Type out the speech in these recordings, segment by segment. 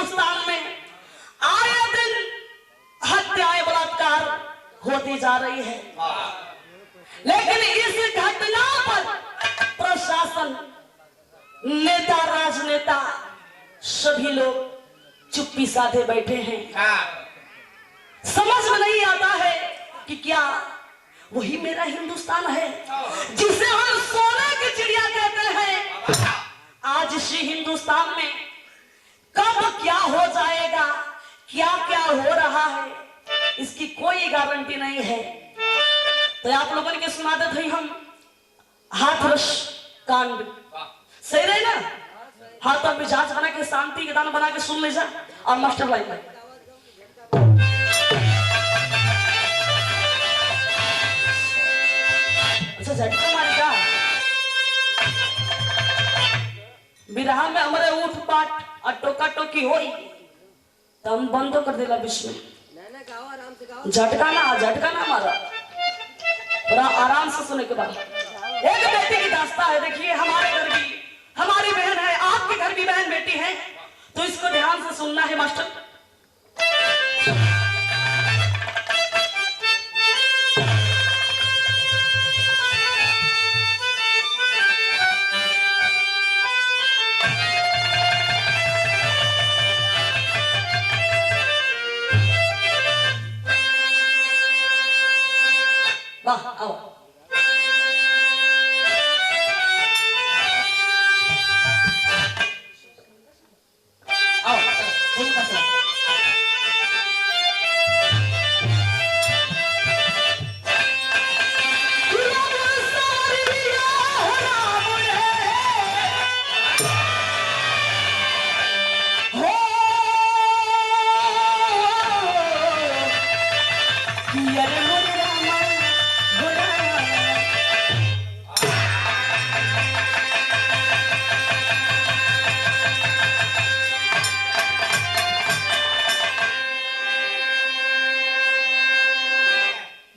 हिंदुस्तान में आए दिन हत्याएं बलात्कार होती जा रही है, लेकिन इस घटना पर प्रशासन, नेता, राजनेता सभी लोग चुप्पी साधे बैठे हैं। समझ में नहीं आता है कि क्या वही मेरा हिंदुस्तान है जिसे हम सोने की चिड़िया कहते हैं। आज इसी हिंदुस्तान में कब क्या हो जाएगा, क्या क्या हो रहा है, इसकी कोई गारंटी नहीं है। तो आप लोगों के सुना देते हम हाथरस कांड। सही रहे ना? हाथ और मिजाज बना के, शांति के दान बना के सुन ले जा। और मास्टर भाई भाई अच्छा झटका मारेगा बिरहा में हमारे उठ पाट और टोका टोकी होई तो हम बंद कर देला बीच में। झटका ना मारा, थोड़ा आराम से सुने के बाद। एक बेटी की दास्तां है, देखिए हमारे घर की हमारी बहन है, आपके घर भी बहन बेटी है, तो इसको ध्यान से सुनना है मास्टर। वाह आओ।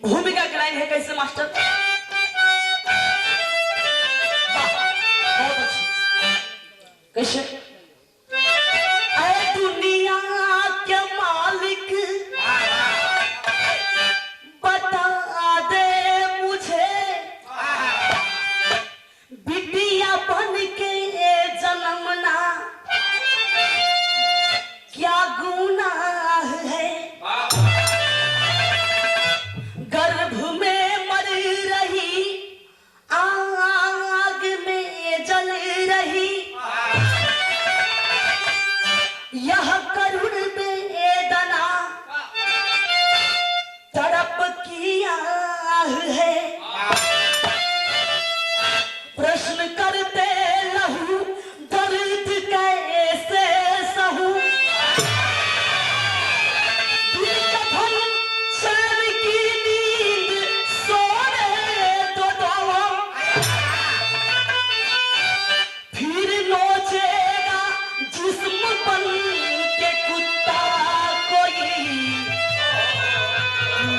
भूमिका की लाइन है कैसे मास्टर? बहुत अच्छी। कैसे? ऐ दुनिया के मालिक बता दे मुझे, बिटिया बन के जन्मना क्या गुनाह है। गर्भ में मर रही, आग में जल रही, यह करुण वेदना तड़प की आह है। प्रश्न करते लहू दर्द कैसे सहूं,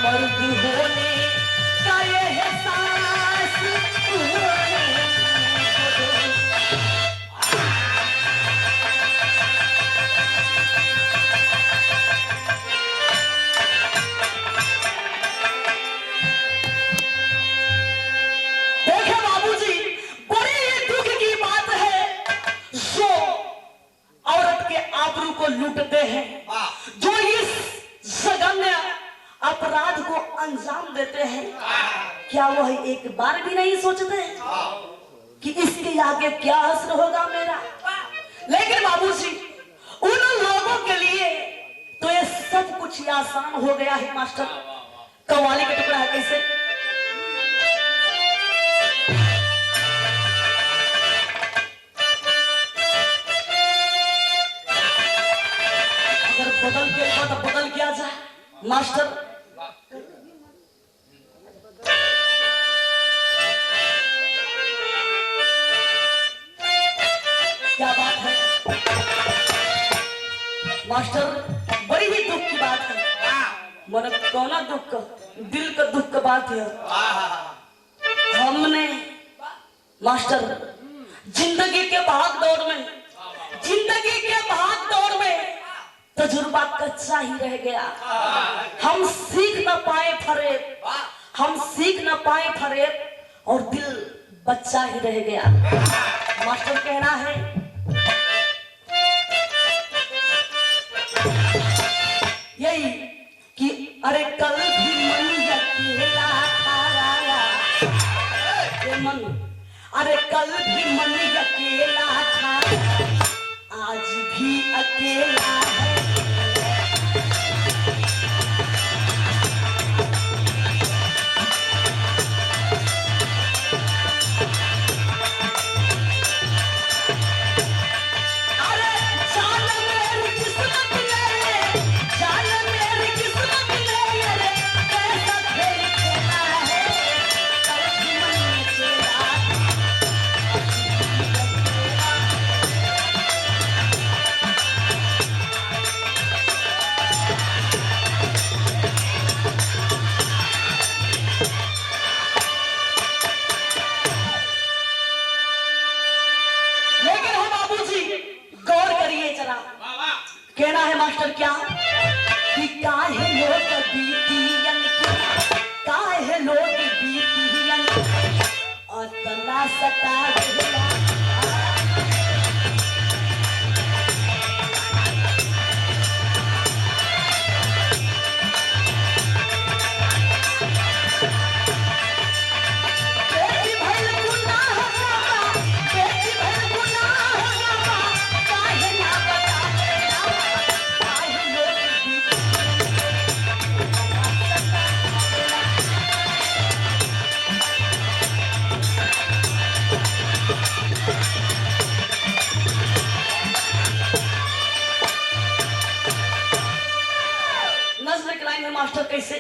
मर्द होने का ये एहसास देखे बाबूजी, बड़ी दुख की बात है जो औरत के आबरू को लूटते हैं, जो इस जघन्य अपराध को अंजाम देते हैं। क्या वह एक बार भी नहीं सोचते कि इसके आगे क्या असर होगा मेरा? लेकिन बाबूजी, उन लोगों के लिए तो ये सब कुछ आसान हो गया है मास्टर। कव्वाली का टुकड़ा है कैसे? अगर बदल के तो बदल किया जाए मास्टर। क्या बात है मास्टर, बड़ी ही दुख की बात है। मन कोना दुख, दिल का दुख का बात है। हमने मास्टर जिंदगी के भाग दौड़ में तजुर्बा कच्चा ही रह गया। हम सीख न पाए फरेब, हम सीख न पाए फरेब और दिल बच्चा ही रह गया। मास्टर कहना है यही कि अरे कल भी मन अकेला था, मन अरे कल भी मन अकेला था, आज भी अकेला है। कहना है मास्टर क्या कि काहे लोग बीतियन की, काहे लोग बीतियन अतना सता दिला। मास्टर कैसे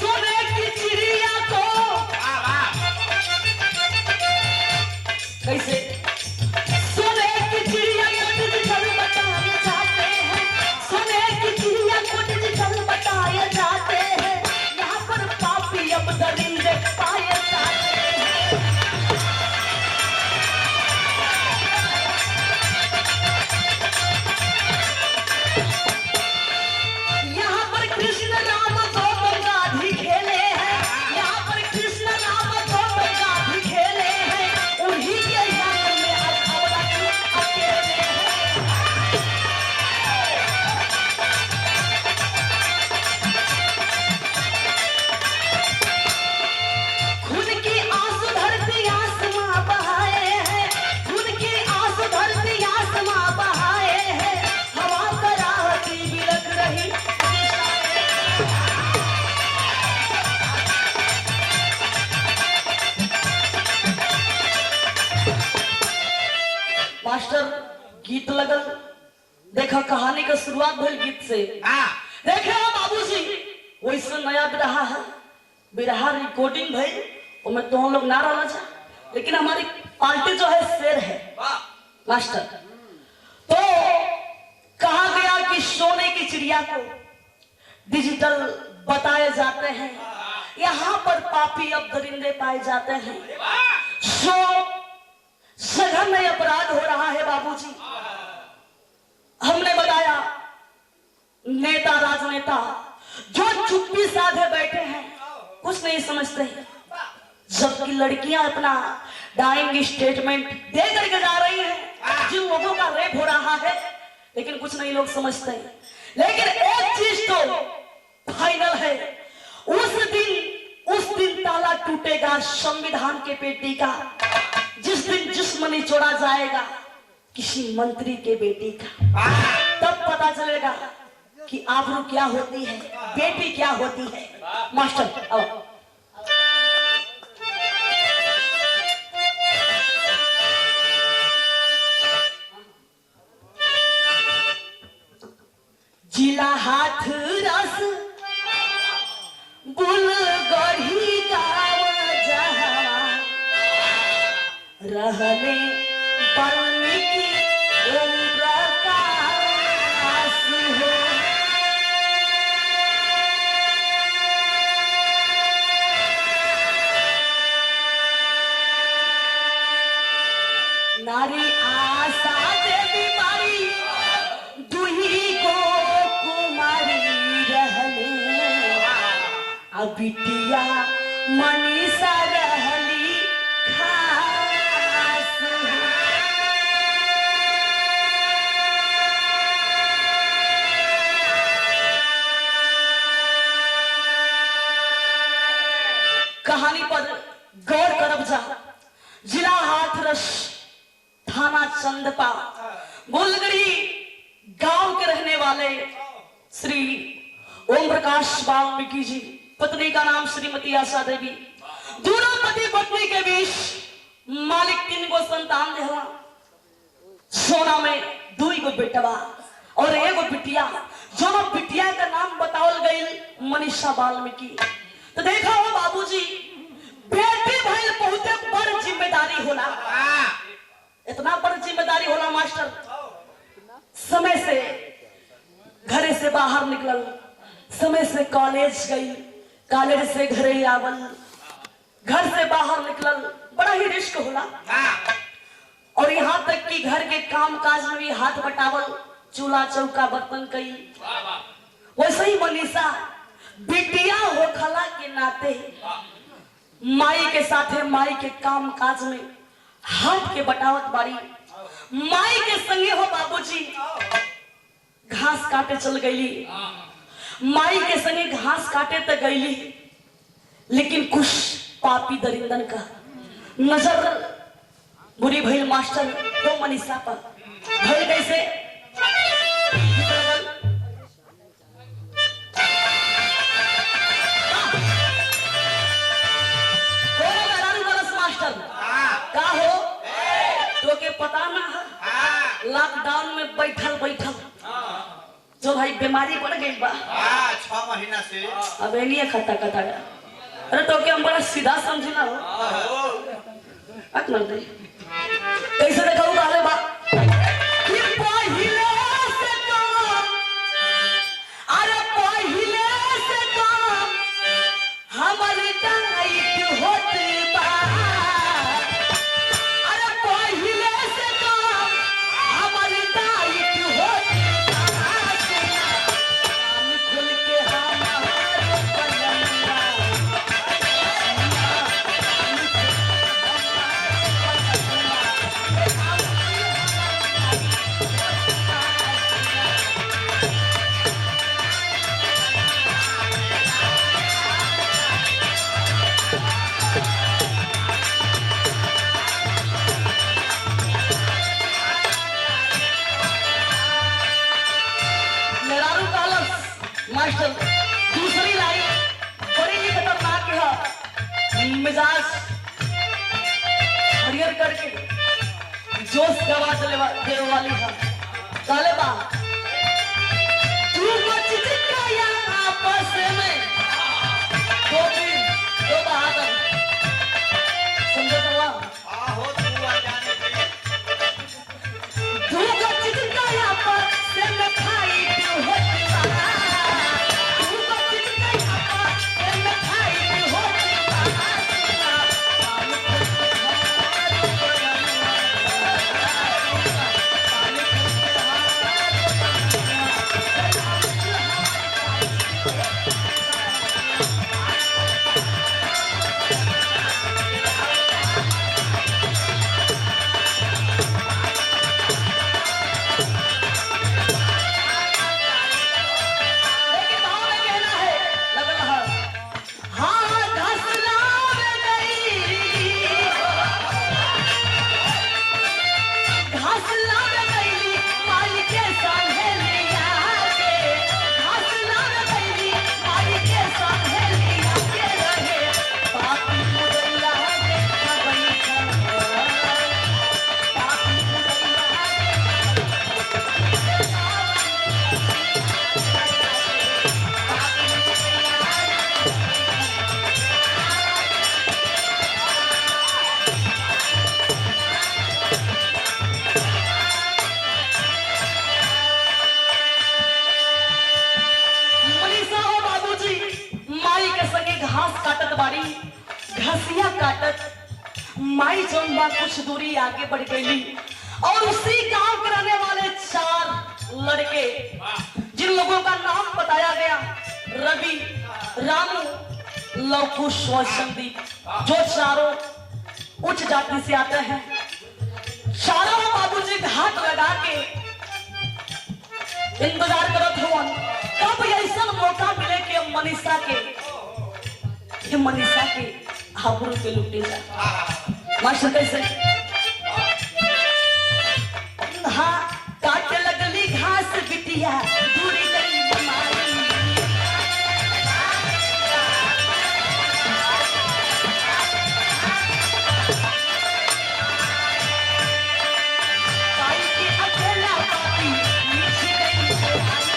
सोने की चिड़िया को कैसे सोने की चिड़िया को डिजिटल बताए जाते हैं, सोने की चिड़िया को डिजिटल बताए जाते हैं, यहाँ पर पापी अब दरिंदे पाए जाते हैं। यहाँ पर कृष्ण राम गौतम गांधी खेले हैं, यहाँ पर कृष्ण राम गौतम गांधी खेले हैं, उन्हीं के याद में अकेले हैं। खून की आंसू धरती आसमां बहाए हैं, खून की आंसू धरती आसमां बहाए हैं, हवा कराहती बिलख रही मास्टर। गीत लगल, देखा कहानी का शुरुआत भइल गीत से। देखे हो बाबूजी वैसे नया बिरहा है, बिरहा रिकॉर्डिंग भइल उसमें तो हम लोग ना रहना चाह, लेकिन हमारी पार्टी जो है शेर है मास्टर। तो कहा गया कि सोने की चिड़िया को डिजिटल बताए जाते हैं, यहाँ पर पापी अब दरिंदे पाए जाते हैं। सघन अपराध हो रहा है बाबूजी। हमने बताया नेता राजनेता जो चुप्पी साधे बैठे हैं, कुछ नहीं समझते, जबकि लड़कियां अपना डाइंग स्टेटमेंट दे करके जा रही हैं, जिन लोगों का रेप हो रहा है, लेकिन कुछ नहीं लोग समझते। लेकिन एक चीज तो फाइनल है, उस दिन ताला टूटेगा संविधान के पेटी का, जिस दिन जिस्म निचोड़ा जाएगा किसी मंत्री के बेटी का, तब पता चलेगा कि आबरू क्या होती है, बेटी क्या होती है। मास्टर अब जिला हाथ रस बुल गढ़ी गाँव जहाँ रहने वाल्मीकि ओम प्रकाश हो। अब बिटिया मनीषा रहली खास कहानी पर गौर करब जा। जिला हाथरस, थाना चंदपा, गोलगढ़ी गांव के रहने वाले श्री ओम प्रकाश वाल्मीकि जी, पत्नी का नाम श्रीमती आशा देवी। दोनों पति पत्नी के बीच मालिक 3 गो संतान देहला। सोना में 2 गो बेटवा और 1 गो बिटिया। जो बिटिया का नाम बतावल गई मनीषा वाल्मीकि। तो देखा हो बाबूजी, बेटी भाई बहुत बड़ जिम्मेदारी होला। इतना बड़ जिम्मेदारी होला मास्टर। समय से घरे से बाहर निकलल, समय से कॉलेज गई, कॉलेज से घरे आवल, घर से बाहर निकलल, बड़ा ही रिस्क होला। और यहाँ तक कि घर के काम काज में भी हाथ बटावल, चूल्हा चौका बर्तन कई। वैसे ही मनीषा बिटिया होखला के नाते माई के साथे माई के काम काज में हाथ के बटावत बारी। माई के संगे हो बाबूजी घास काटे चल गईली। माई के संगे घास काटे तो गईली, लेकिन कुछ पापी दरिंदन का नजर बुरी भइल मास्टर तो मनीषा पर। भइल कैसे? का हो तो के पता ना है लॉकडाउन में बैठल बैठल जो भाई बीमारी बढ़ गई बा 6 महीना से। अब नहीं खाता कता। अरे तो के हम बड़ा सीधा समझना हो अकल दे कैसे देखो गाले बा कि पहिले से काम, अरे पहिले से काम हमारी टाइट होती बा। दूसरी लाइन बड़ी ही खतरनाक है। मिजाज हरियर करके जोश गवा देने वाली है। काले बा तू बच गया आपस में 2 बहादुर समझे तो आहो तू आ जाने के तू बच गया आपस में खाई तू होती बा। घसिया काटत माई जोनबा कुछ दूरी आगे बढ़ गई और उसी गांव के रहने वाले 4 लड़के जिन लोगों का नाम बताया गया रवि, रामू, लव कुश और संदीप, जो चारों उच्च जाति से आते हैं, चारों बाबूजी घाट लगा के इंतजार करत हो कब ऐसा मौका मिले कि मनीषा के आबरू के लुटे जा। मास्टर कैसे? हाँ, काटे लगली घास बिटिया दूरी गई बीमारी, ताई की अकेला पापी नीचे गई सोहाई।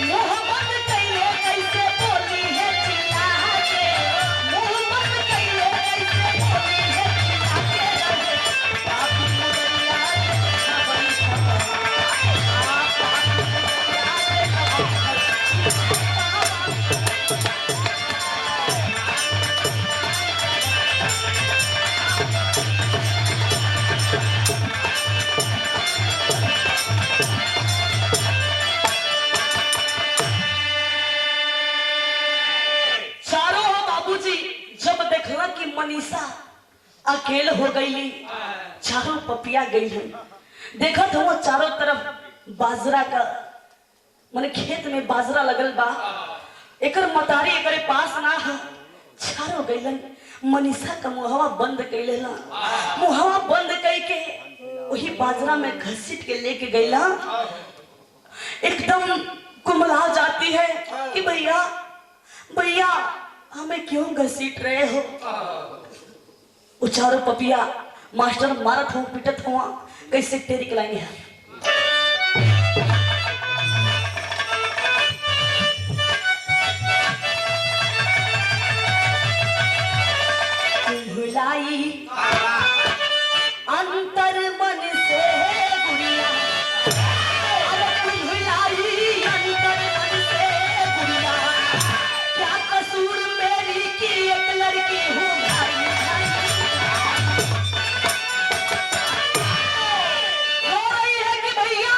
मोहब्बत कैले कैसे बोली है चिल्ला के, मोहब्बत कैले कैसे बोली है चिल्ला के, पापी मुदरिया खबर खबर, पापी मुदरिया खबर। चारों बाबूजी जब देखला कि मनीषा अकेले हो गई, चारों पपिया गई है, देखा तो वो चारों तरफ बाजरा का माने खेत में बाजरा लगल बा, एकर मतारी एकरे पास ना है, चारों गईलन मनीषा का मुहवा बंद कैले ला, मुहवा बंद कई के वही बाजरा में घसीट के लेके गईला। एकदम कुमला जाती है कि भैया भैया हमें क्यों घसीट रहे हो? वो चारों पपिया मास्टर मारत हो पिटत हुआ कैसे तेरी कलाएंगे हैं। भुलाई अंतर मन से गुड़िया, अरे भुलाई अंतर मन से गुड़िया, क्या कसूर मेरी की एक लड़की हूँ भाई भाई। रो रही है कि भैया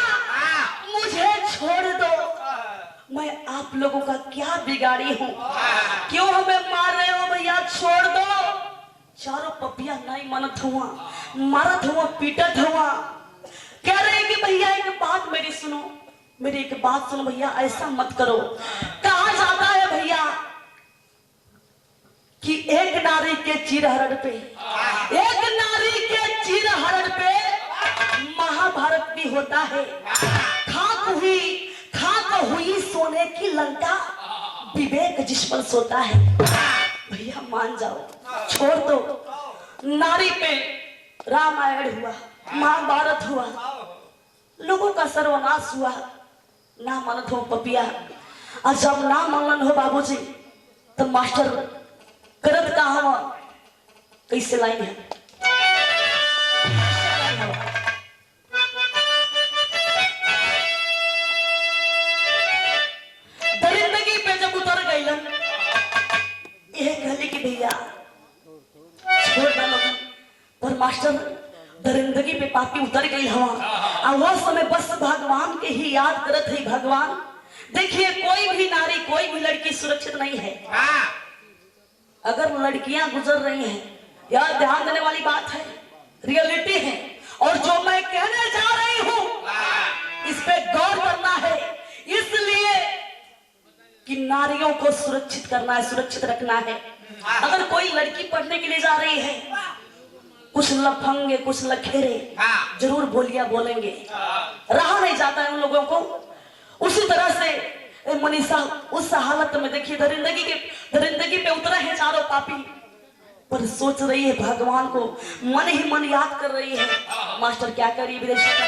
मुझे छोड़ दो, मैं आप लोगों का क्या बिगाड़ी हूँ, क्यों हमें मार रहे हो भैया, छोड़ दो। चारों पपिया नहीं मनत हुआ, मारत हुआ, पीटत हुआ, कह रहे कि भैया एक बात मेरी सुनो, मेरी एक बात सुनो भैया, ऐसा मत करो। कहा जाता है भैया कि एक नारी के चिरहरण पे, एक नारी के चिरहरण पे महाभारत भी होता है। खाक हुई सोने की लंका, विवेक जिस पर सोता है। भैया मान जाओ, छोड़ दो। नारी पे रामायण हुआ, महाभारत हुआ, लोगों का सर्वनाश हुआ, ना मानत हो पपिया। और जब ना मानन हो बाबूजी तो मास्टर करत का हम कैसे लाइन है। दरिंदगी पे जब उतर गईलन, यह कहली कि भैया छोड़ डालो, पर मास्टर दरिंदगी पे पापी उतर गई हवा, और वह समय बस भगवान के ही याद करत है। भगवान देखिए, कोई भी नारी, कोई भी लड़की सुरक्षित नहीं है। अगर लड़कियां गुजर रही हैं, यार ध्यान देने वाली बात है, रियलिटी है, और जो मैं कहने जा रही हूं इस पे गौर करना है, इसलिए कि नारियों को सुरक्षित करना है, सुरक्षित रखना है। अगर कोई लड़की पढ़ने के लिए जा रही है, कुछ लफंगे कुछ लखेरे जरूर बोलिया बोलेंगे, रहा नहीं जाता है उन लोगों को। उसी तरह से मनीषा उस हालत में देखिए, दरिंदगी पे उतरा है चारों पापी, पर सोच रही है भगवान को, मन ही मन याद कर रही है। मास्टर क्या करिए विदेशी का?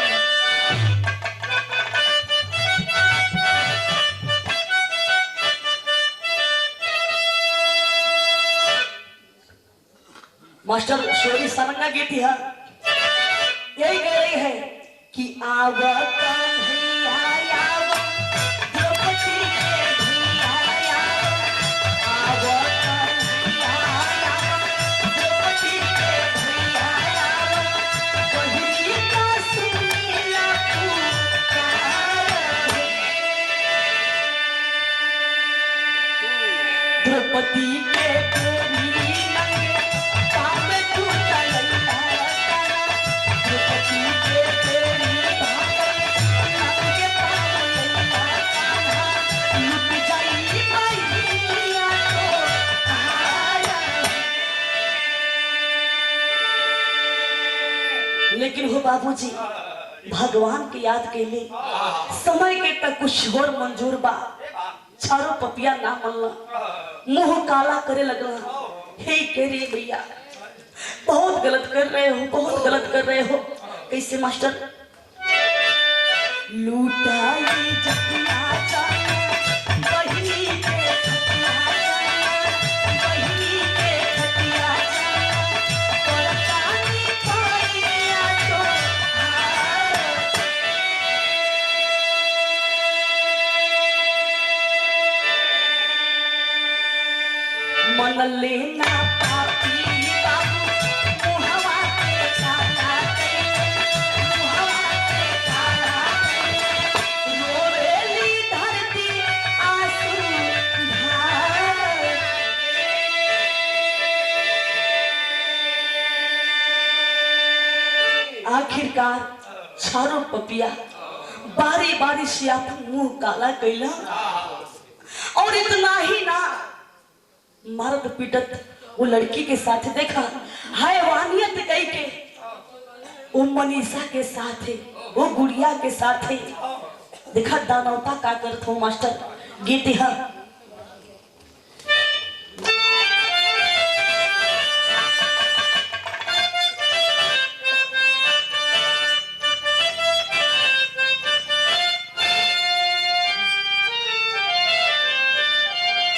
मास्टर शोरी सरंगा गीत है, यही कह रही है कि आवा कन्हैया आवा, द्रौपदी के भैया आवा, आवा कन्हैया आवा, द्रौपदी के भैया आवा, पहिली काशी लेकिन हो बाबूजी भगवान के याद के लिए समय के तक कुछ और मंजूर बा। चारों पपिया ना मनला, मुंह काला करे लगला। हे के रे भैया बहुत गलत कर रहे हो, बहुत गलत कर रहे हो। कैसे मास्टर? लूटाई जतिया जाना बहिनी के खतिया जाना, बहिनी के खतिया जाना, करतानी पाइया तो मन लेना पापी बाबू मुहवा के काला के, मुहवा के काला के, रोवेली धरती आंसू धार। आखिरकार चारों पपिया बारी बारी से अपन मुंह काला कैला। और इतना ही ना, मारत पीटत वो लड़की के साथ देखा हैवानियत कही के वो मनीषा के साथ है, वो गुड़िया के साथ है। देखा दानवता का करत हो मास्टर। गीत है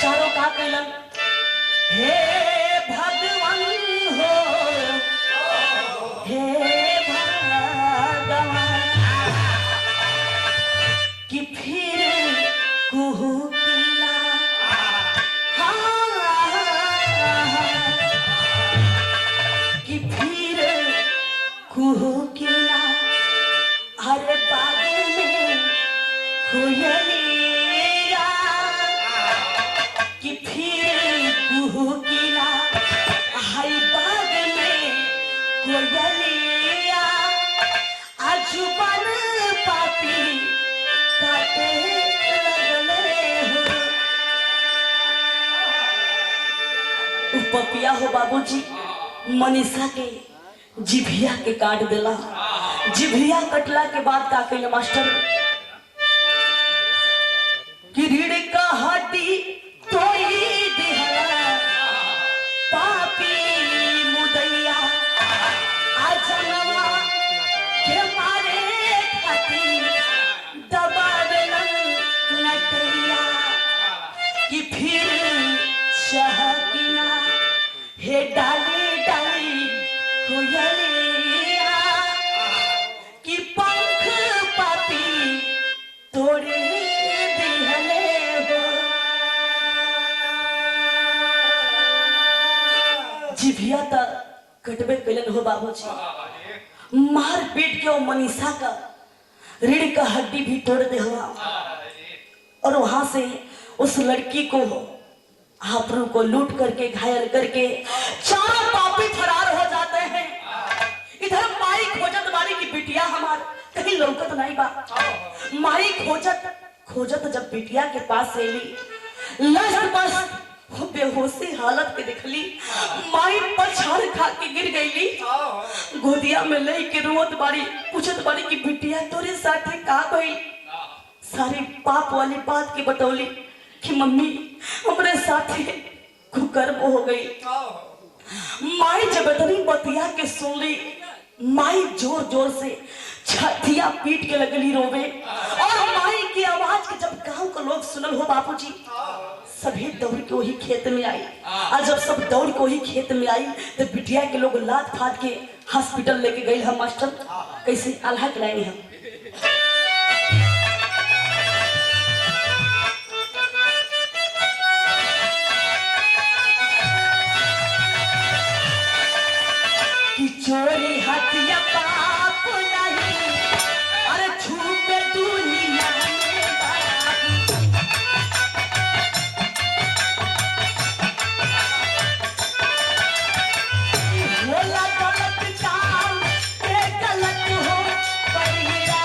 चारों का कैलन। हे भगवान हो, हे भगवान कि फिर कुहू किला, कि फिर कुहू किला, हरे बाग में कोयलिया, कि फिर कुहू किला, हरे बाग में कोयलिया, आजुबान पापी काटे लगले हो। पपिया हो बाबूजी मनीषा के जिभिया के काट देला। जिभिया कटला के बाद का कहिला मास्टर कि रीढ़ का हड्डी तोड़ी दिहला पापी मुदैया, आजनवा के मारे खातिर दबावेलन नटैया, कि फिर शहकिया हे डाली डाली कोयलिया, कि पंख पापी तोड़े दिहले हो। जिभिया तक कटबे कैलन हो बाबूजी। मार पीट के वो मनीषा का रीढ़ का हड्डी भी तोड़ दे हुआ। और वहां से उस लड़की को हापरू को लूट करके घायल करके चारों पापी फरार हो जाते हैं। इधर माई खोजत बारी की बिटिया हमार कहीं लौकत नहीं बा। माई खोजत खोजत जब बिटिया के पास एली, लस्ट बस बेहोशी हालत के दिखली। माई पछाड़ खा के गिर गईली। गोदिया में ले के रोत बारी, पूछत बारी की बिटिया तोरे साथे का भइल। सारी पाप वाली बात की बतौली कि मम्मी हमरे साथे कुकर्म हो गई। माई जब इतनी बतिया के सुन ली, माई जोर जोर से छतिया पीट के लगली रोवे। और माई की आवाज के जब गांव के लोग सुनल हो बापूजी, सभी दौड़ के वही खेत में आई। और जब सब दौड़ के वही खेत में आई तो बिटिया के लोग लात फाट के हॉस्पिटल लेके गए हम मास्टर। कैसे अल्लाह के लाए हम कि चोरी हथिया पाप नहीं, अरे छूपे दुनिया में बोला गलत काम के गलत हो परिया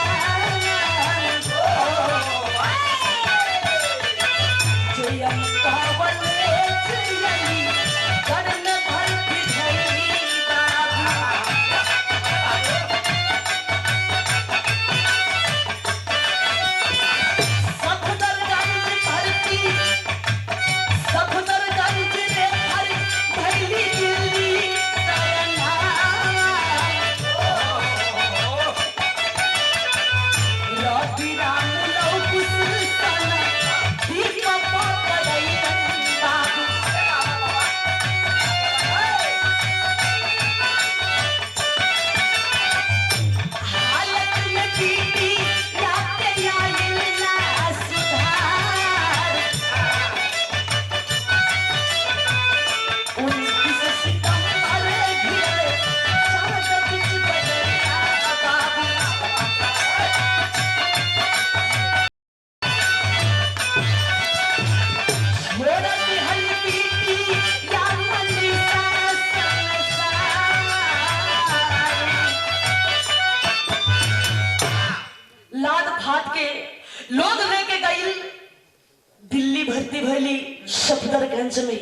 नरकटियागंज में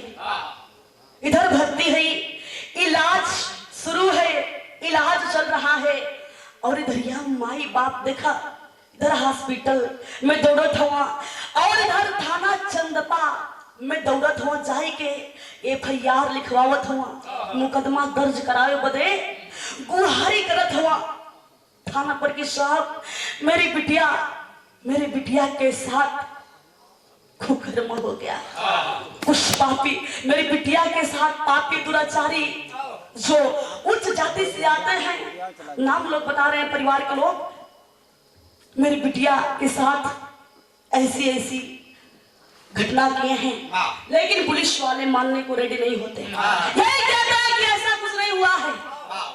इधर भर्ती है, इलाज शुरू है, इलाज चल रहा है। और इधर यहाँ माई बाप देखा, इधर हॉस्पिटल में दौड़त हुआ और इधर थाना चंदपा में दौड़त हुआ, जाए के FIR लिखवावत हुआ, मुकदमा दर्ज करावे बदे गुहारी करत हुआ थाना पर कि साहब मेरी बिटिया के साथ कुकर्म हो गया, कुछ पापी मेरी बिटिया के साथ पापी दुराचारी जो उच्च जाति से आते हैं, नाम लोग बता रहे हैं परिवार के लोग, मेरी बिटिया के साथ ऐसी घटना किए हैं। लेकिन पुलिस वाले मानने को रेडी नहीं होते, यही कहता है कि ऐसा कुछ नहीं हुआ है।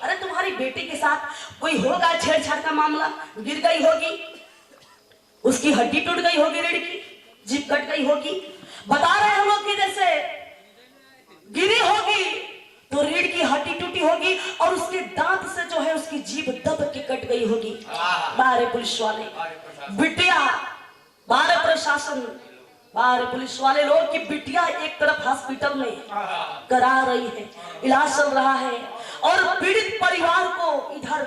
अरे तुम्हारी बेटी के साथ कोई होगा छेड़छाड़ का मामला, गिर गई होगी, उसकी हड्डी टूट गई होगी, रीढ़ की जीभ कट गई होगी, बता रहे हैं हम लोग कि जैसे गिरी होगी तो रीढ़ की हड्डी टूटी होगी और उसके दांत से जो है उसकी जीभ दब के कट गई होगी। बाहर पुलिस वाले बिटिया, बाहर प्रशासन, बाहर पुलिस वाले लोग की बिटिया एक तरफ हॉस्पिटल में करा रही है, इलाज चल रहा है और पीड़ित परिवार को इधर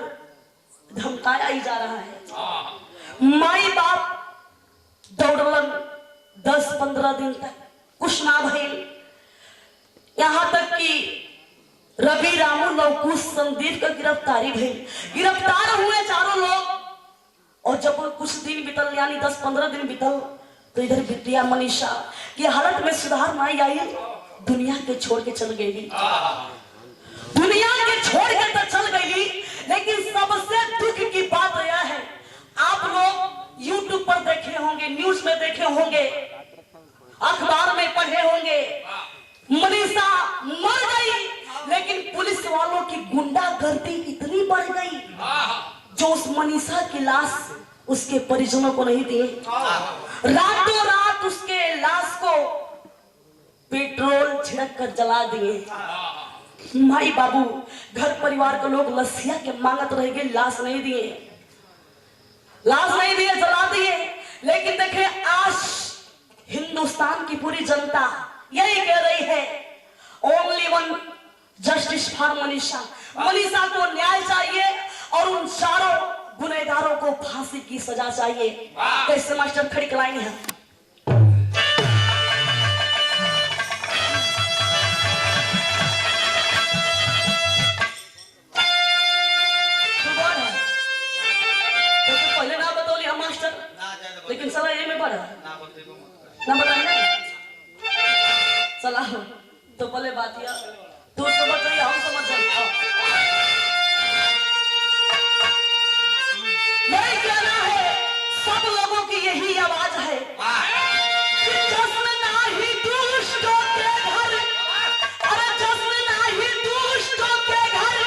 धमकाया ही जा रहा है। माई बाप दौड़लन 10-15 दिन तक कुछ ना भइल, यहाँ तक कि रवि, रामू, लवकुश, संदीप का गिरफ्तारी भइल, गिरफ्तार हुए चारों लोग। और जब कुछ दिन बीतल यानी 10-15 दिन बीतल तो इधर बिटिया मनीषा की हालत में सुधार नहीं आई, दुनिया के छोड़ के चल गई, दुनिया के छोड़ के तो चल गई। लेकिन सबसे दुख की बात यह है, आप लोग YouTube पर देखे होंगे, न्यूज में देखे होंगे, अखबार में पढ़े होंगे, मनीषा मर गई, लेकिन पुलिस वालों की गुंडागर्दी इतनी बढ़ गई जो उस मनीषा की लाश उसके परिजनों को नहीं दिए, रातों रात उसके लाश को पेट्रोल छिड़क कर जला दिए। माई बाबू घर परिवार के लोग लसिया के मांगत रह गए, लाश नहीं दिए, जला दिए। लेकिन देखे आज हिंदुस्तान की पूरी जनता यही कह रही है, only one justice for Manisha, Manisha को न्याय चाहिए और उन चारों गुनहगारों को फांसी की सजा चाहिए। कैसे मास्टर खड़ी कराई है। पहले ना बतौली हम मास्टर, लेकिन सला ये में पढ़ा ना बताइए सलाह तो पहले बात यह तू समझ जाइए, हम समझ जाइए। यही कहना है, सब लोगों की यही आवाज है कि जश्न नाही दुष्टों के घर, अरे जश्न नाही दुष्टों के घर,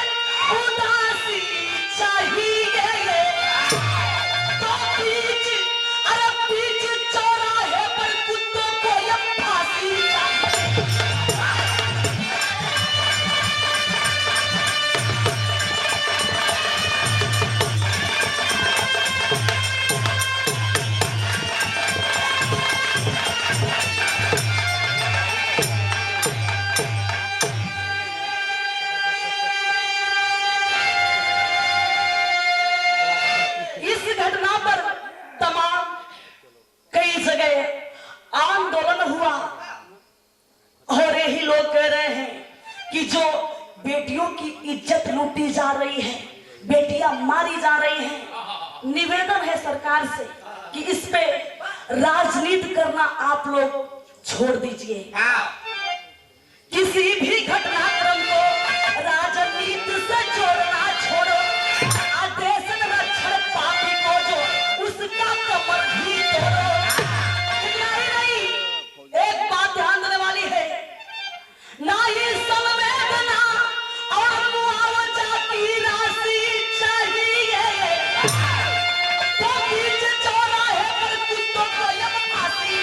उदासी चाहिए तो बीच चौराहे पर कुत्तों को ये फांसी चाहिए। आंदोलन हुआ और यही लोग कह रहे हैं कि जो बेटियों की इज्जत लूटी जा रही है, बेटियां मारी जा रही हैं, निवेदन है सरकार से कि इस पे राजनीति करना आप लोग छोड़ दीजिए। किसी भी घटनाक्रम को राजनीति से जोड़ना छोड़ो, देश रक्षण पापी को जो उसका कमर भी तोड़ो। एक बात ध्यान देने वाली है, ना ही संवेदना और मुआवजा की राशि चाहिए तो बीच चौराहे पर कुत्तों को यह फांसी।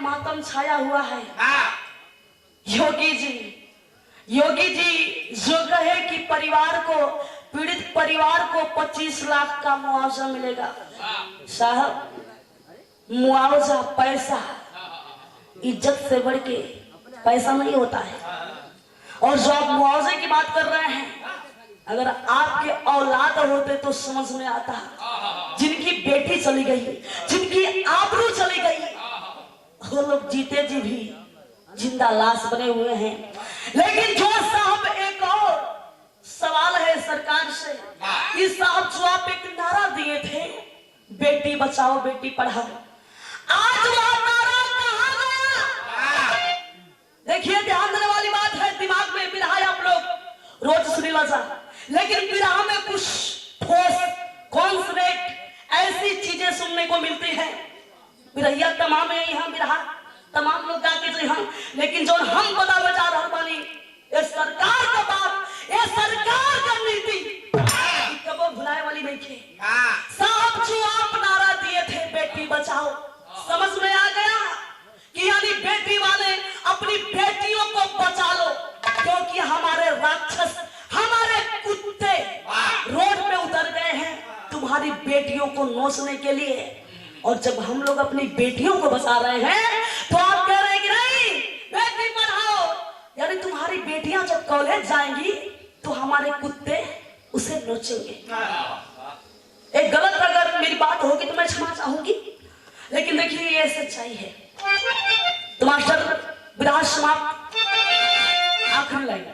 मातम छाया हुआ है। हाँ योगी जी जो कहे कि पीड़ित परिवार को 25 लाख का मुआवजा मिलेगा। साहब, मुआवजा पैसा इज्जत से बढ़ के पैसा नहीं होता है। और जो आप मुआवजे की बात कर रहे हैं, अगर आपके औलाद होते तो समझ में आता। जिनकी बेटी चली गई, जिनकी आबरू चली गई, वो लोग जीते जी भी जिंदा लाश बने हुए हैं। लेकिन जो साहब, एक और सवाल है सरकार से। इस साहब जो आप एक नारा दिए थे, बेटी बचाओ बेटी पढ़ाओ, आज वह नारा कहां गया? देखिए, ध्यान देने वाली बात है। दिमाग में बिरहा आप लोग रोज सुनीला जा, लेकिन बिरहा में कुछ ठोस कॉन्सनेट ऐसी चीजें सुनने को मिलती है। बिरहिया तमाम है यहाँ, बिरहा तमाम लोग गाके जो यहाँ, लेकिन जो हम बता बजा रहा बानी, ये सरकार का बात, ये सरकार का नीति कबो भुलाए वाली नहीं थी। साहब, जो आप नारा दिए थे बेटी बचाओ, समझ में आ गया कि यानी बेटी वाले अपनी बेटियों को बचा लो, क्योंकि हमारे राक्षस, हमारे कुत्ते रोड पे उतर गए हैं तुम्हारी बेटियों को नोचने के लिए। और जब हम लोग अपनी बेटियों को बचा रहे हैं तो आप कह रहे हैं कि नहीं बेटी पढ़ाओ, यानी तुम्हारी बेटियां जब कॉलेज जाएंगी तो हमारे कुत्ते उसे नोचेंगे। एक गलत अगर मेरी बात होगी तो मैं क्षमा चाहूंगी, लेकिन देखिए ये सच्चाई है। तो मास्टर, विराज समाप्त, आखिरी लाइन।